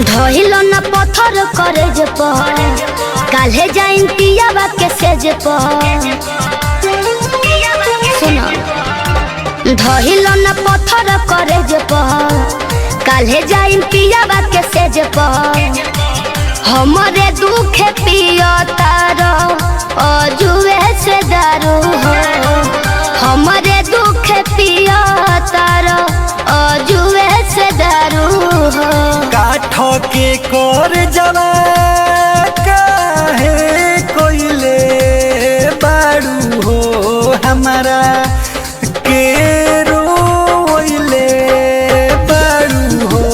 ढहिल न पत्थर करे जे काल्हे जाइन पियावा के सेज सुनो ढहिल न पत्थर करे जे काल्हे जाइन पियावा के सेज हमरे दुख पियो तारो अजुए से दारू हो हमरे दुख पियो तारो अजुए से दारू हो काठो के कोर जवा काहे कोइले बाड़ू हो हमारा के रोइले बाड़ू हो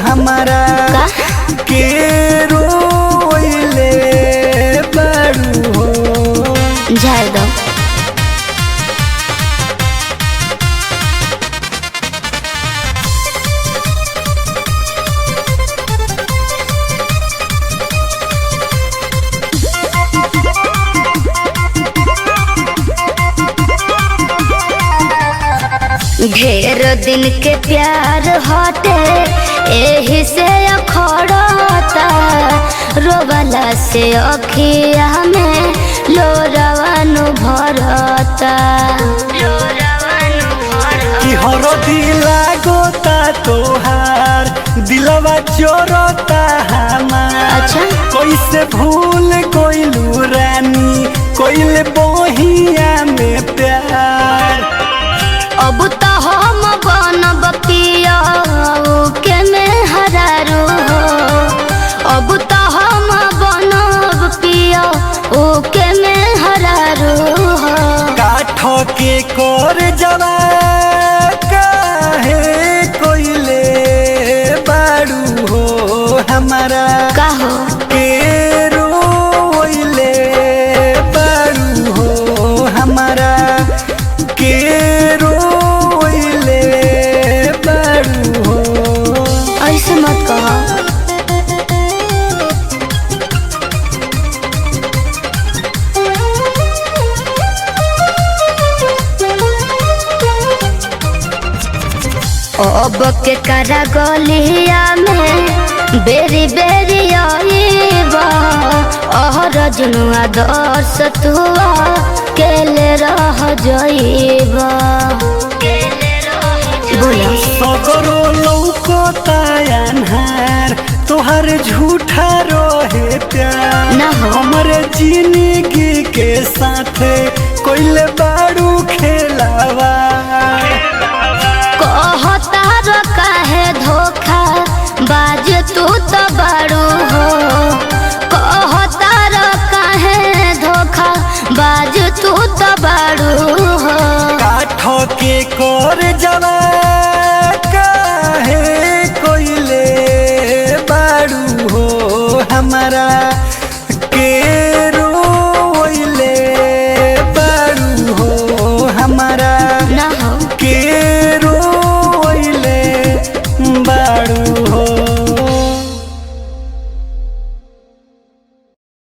हमारा के रोइले बाड़ू हो झाड़ दो ढेर दिन के प्यार हटे एही से अखड़ता रोवाला से अखिया में लोरावानु भरता कि हरदी लागोता तोहार दिलवा चोरता हमार अच्छा कैसे भूल कोइलू रानी कोइल बोहिया में प्यार अब तो हम बनब पिया के में हरारू हो अब तो हम बनब पिया के में हरारू हो काठो के कोर जवा काहे कोइले बाड़ू हो हमारा कहो के रोइले बाड़ू हो हमारा के रोइले बाड़ू हो ऐसे मत कहो अब के करा गलिया में बेरी बेरी आईबा अहर जुनुआ दर्श तुआ केले रह जाइबा बोला सगरो लौको तायनहार तोहर झूठा रोहे प्यार ना हो हमरे जिंदगी के साथे कोइले बाड़ू खेलावा कहतार काहे धोखा बाज तू तो बाड़ू हो कहतार काहे धोखा बाज तू तो बाड़ू हो काठो के